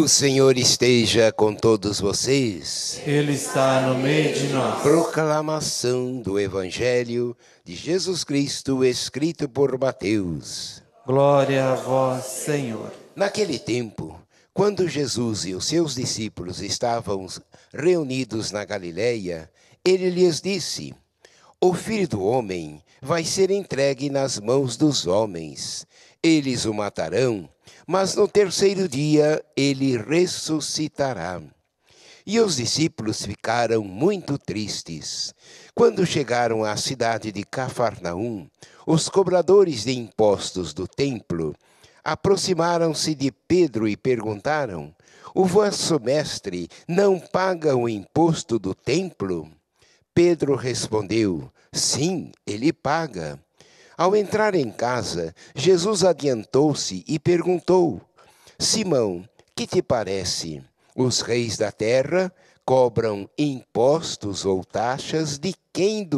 O Senhor esteja com todos vocês. Ele está no meio de nós. Proclamação do Evangelho de Jesus Cristo, escrito por Mateus. Glória a vós, Senhor. Naquele tempo, quando Jesus e os seus discípulos estavam reunidos na Galileia, ele lhes disse: O Filho do Homem vai ser entregue nas mãos dos homens. Eles o matarão, mas no terceiro dia ele ressuscitará. E os discípulos ficaram muito tristes. Quando chegaram à cidade de Cafarnaum, os cobradores de impostos do templo aproximaram-se de Pedro e perguntaram: O vosso mestre não paga o imposto do templo? Pedro respondeu: Sim, ele paga. Ao entrar em casa, Jesus adiantou-se e perguntou: Simão, que te parece? Os reis da terra cobram impostos ou taxas de quem?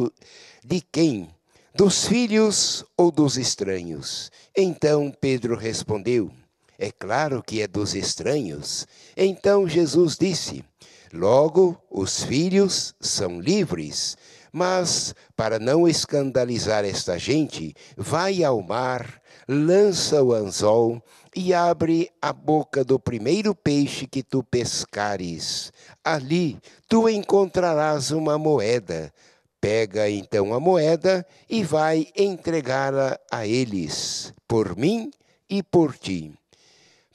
Dos filhos ou dos estranhos? Então Pedro respondeu: É claro que é dos estranhos. Então Jesus disse: Logo, os filhos são livres. Mas, para não escandalizar esta gente, vai ao mar, lança o anzol e abre a boca do primeiro peixe que tu pescares. Ali tu encontrarás uma moeda. Pega então a moeda e vai entregá-la a eles, por mim e por ti.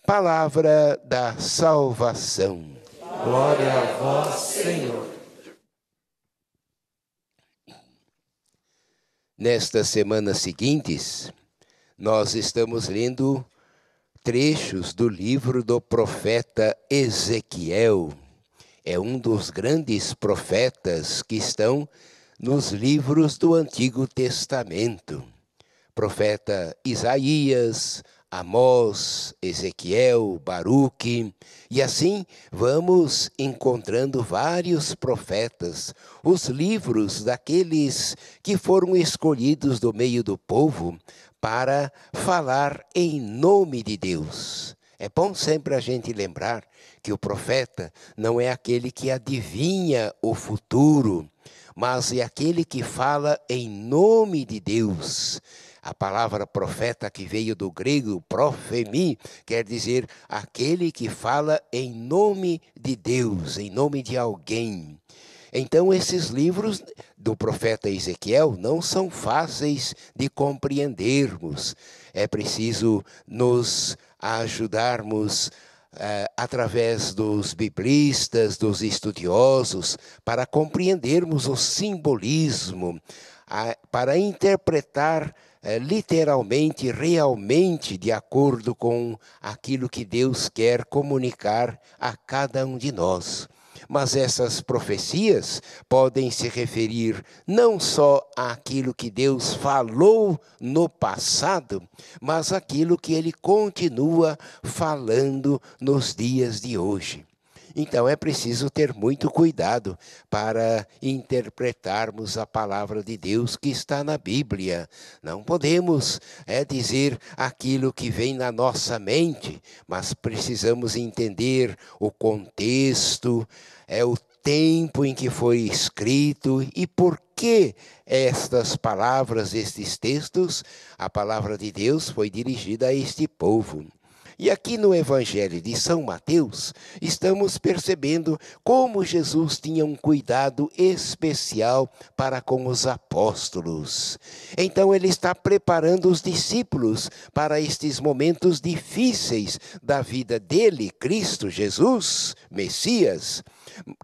Palavra da salvação. Glória a vós, Senhor. Nestas semanas seguintes, nós estamos lendo trechos do livro do profeta Ezequiel. É um dos grandes profetas que estão nos livros do Antigo Testamento. Profeta Isaías, Amós, Ezequiel, Baruque, e assim vamos encontrando vários profetas, os livros daqueles que foram escolhidos do meio do povo para falar em nome de Deus. É bom sempre a gente lembrar que o profeta não é aquele que adivinha o futuro, mas é aquele que fala em nome de Deus. A palavra profeta, que veio do grego profemi, quer dizer aquele que fala em nome de Deus, em nome de alguém. Então, esses livros do profeta Ezequiel não são fáceis de compreendermos. É preciso nos ajudarmos através dos biblistas, dos estudiosos, para compreendermos o simbolismo, para interpretar literalmente, realmente, de acordo com aquilo que Deus quer comunicar a cada um de nós. Mas essas profecias podem se referir não só àquilo que Deus falou no passado, mas àquilo que Ele continua falando nos dias de hoje. Então é preciso ter muito cuidado para interpretarmos a palavra de Deus que está na Bíblia. Não podemos dizer aquilo que vem na nossa mente, mas precisamos entender o contexto, o tempo em que foi escrito e por que estas palavras, estes textos, a palavra de Deus foi dirigida a este povo. E aqui no Evangelho de São Mateus, estamos percebendo como Jesus tinha um cuidado especial para com os apóstolos. Então ele está preparando os discípulos para estes momentos difíceis da vida dele, Cristo Jesus, Messias,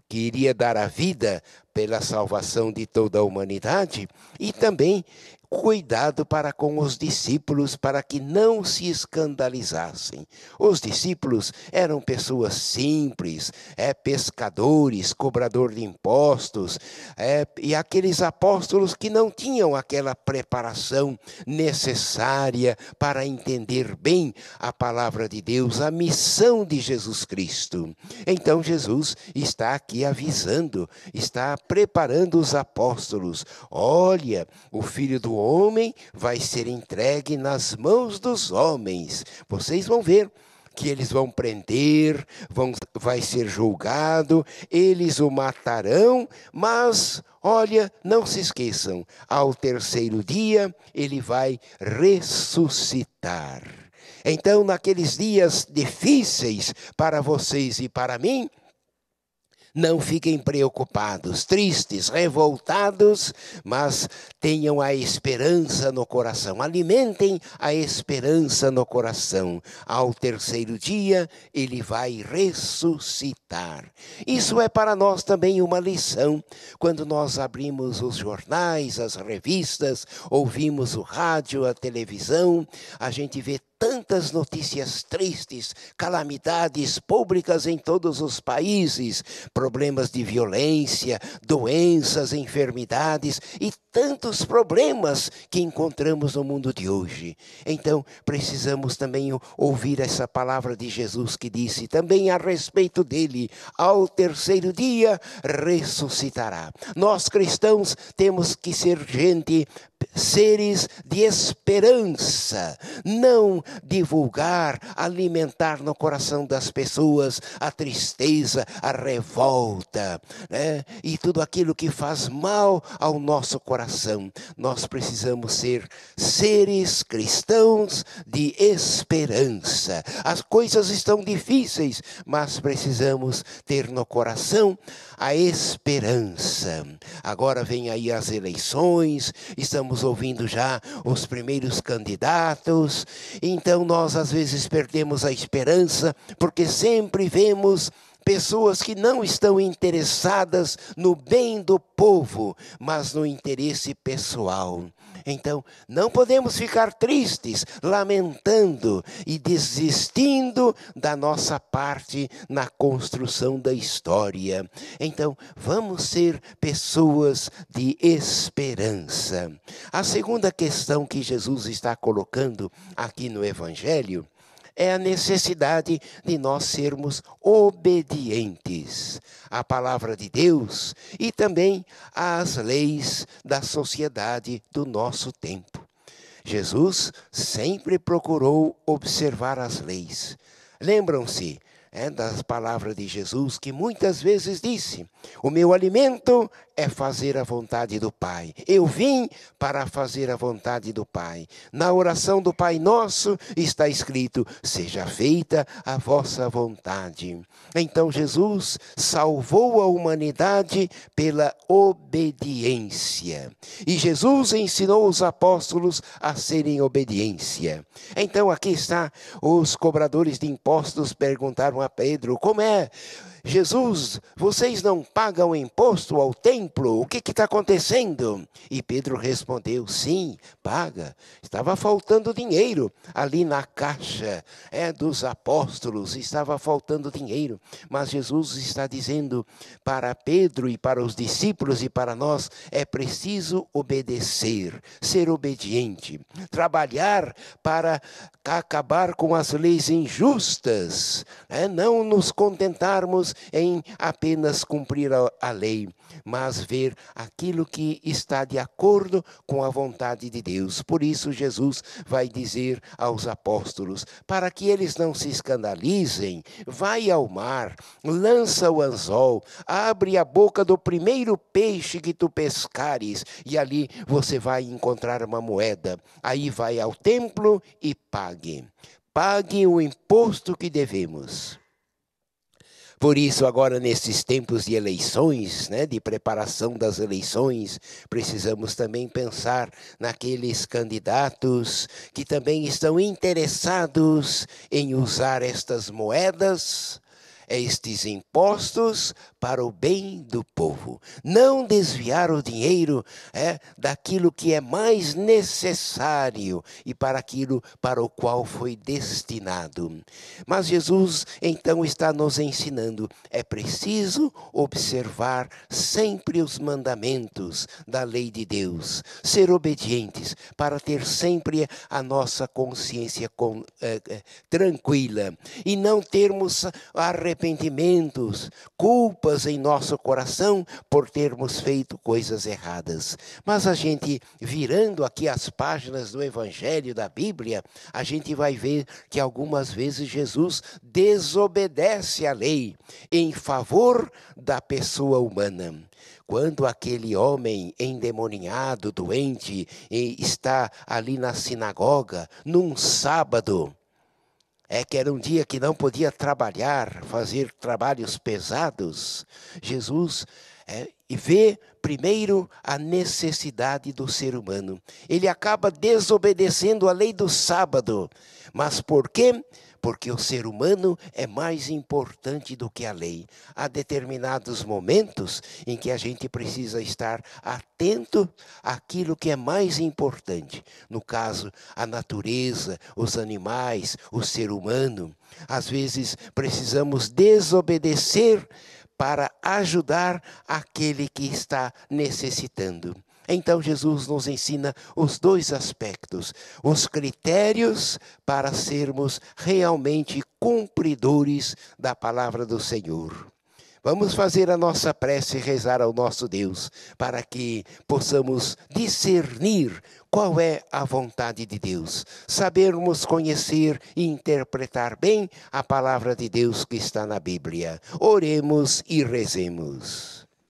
que iria dar a vida pela salvação de toda a humanidade, e também cuidado para com os discípulos, para que não se escandalizassem. Os discípulos eram pessoas simples, pescadores, cobrador de impostos, e aqueles apóstolos que não tinham aquela preparação necessária para entender bem a palavra de Deus, a missão de Jesus Cristo. Então Jesus está aqui avisando, está preparando os apóstolos. Olha, o Filho do Homem vai ser entregue nas mãos dos homens. Vocês vão ver que eles vão prender, vai ser julgado, eles o matarão, mas, olha, não se esqueçam, ao terceiro dia ele vai ressuscitar. Então, naqueles dias difíceis para vocês e para mim, não fiquem preocupados, tristes, revoltados, mas tenham a esperança no coração. Alimentem a esperança no coração. Ao terceiro dia, ele vai ressuscitar. Isso é para nós também uma lição. Quando nós abrimos os jornais, as revistas, ouvimos o rádio, a televisão, a gente vê tantas notícias tristes, calamidades públicas em todos os países, problemas de violência, doenças, enfermidades e tantos problemas que encontramos no mundo de hoje. Então, precisamos também ouvir essa palavra de Jesus que disse também a respeito dele, ao terceiro dia ressuscitará. Nós cristãos temos que ser seres de esperança, não divulgar, alimentar no coração das pessoas a tristeza, a revolta, né? E tudo aquilo que faz mal ao nosso coração. Nós precisamos ser seres cristãos de esperança. As coisas estão difíceis, mas precisamos ter no coração a esperança. Agora vem aí as eleições, estamos ouvindo já os primeiros candidatos, então nós às vezes perdemos a esperança, porque sempre vemos pessoas que não estão interessadas no bem do povo, mas no interesse pessoal. Então, não podemos ficar tristes, lamentando e desistindo da nossa parte na construção da história. Então, vamos ser pessoas de esperança. A segunda questão que Jesus está colocando aqui no Evangelho é a necessidade de nós sermos obedientes à palavra de Deus e também às leis da sociedade do nosso tempo. Jesus sempre procurou observar as leis. Lembram-se das palavras de Jesus que muitas vezes disse: o meu alimento é fazer a vontade do Pai. Eu vim para fazer a vontade do Pai. Na oração do Pai Nosso está escrito: seja feita a vossa vontade. Então Jesus salvou a humanidade pela obediência. E Jesus ensinou os apóstolos a serem obediência. Então aqui está, os cobradores de impostos perguntaram a Pedro: como é? Jesus, vocês não pagam imposto ao templo? O que está acontecendo? E Pedro respondeu: sim, paga. Estava faltando dinheiro ali na caixa dos apóstolos, estava faltando dinheiro. Mas Jesus está dizendo para Pedro e para os discípulos e para nós: é preciso obedecer, ser obediente, trabalhar para acabar com as leis injustas, não nos contentarmos em apenas cumprir a lei, mas ver aquilo que está de acordo com a vontade de Deus. Por isso Jesus vai dizer aos apóstolos, para que eles não se escandalizem: vai ao mar, lança o anzol, abre a boca do primeiro peixe que tu pescares, e ali você vai encontrar uma moeda. Aí vai ao templo e pague. Pague o imposto que devemos. Por isso, agora, nesses tempos de eleições, de preparação das eleições, precisamos também pensar naqueles candidatos que também estão interessados em usar estas moedas, estes impostos, para o bem do povo. Não desviar o dinheiro daquilo que é mais necessário e para aquilo para o qual foi destinado. Mas Jesus então está nos ensinando: é preciso observar sempre os mandamentos da lei de Deus, ser obedientes para ter sempre a nossa consciência tranquila e não termos a arrependimentos, culpas em nosso coração por termos feito coisas erradas. Mas a gente, virando aqui as páginas do Evangelho da Bíblia, a gente vai ver que algumas vezes Jesus desobedece à lei em favor da pessoa humana. Quando aquele homem endemoniado, doente, está ali na sinagoga, num sábado, que era um dia que não podia trabalhar, fazer trabalhos pesados, Jesus vê primeiro a necessidade do ser humano. Ele acaba desobedecendo a lei do sábado. Mas por quê? Porque o ser humano é mais importante do que a lei. Há determinados momentos em que a gente precisa estar atento àquilo que é mais importante. No caso, a natureza, os animais, o ser humano. Às vezes precisamos desobedecer para ajudar aquele que está necessitando. Então Jesus nos ensina os dois aspectos, os critérios para sermos realmente cumpridores da palavra do Senhor. Vamos fazer a nossa prece e rezar ao nosso Deus, para que possamos discernir qual é a vontade de Deus, sabermos conhecer e interpretar bem a palavra de Deus que está na Bíblia. Oremos e rezemos.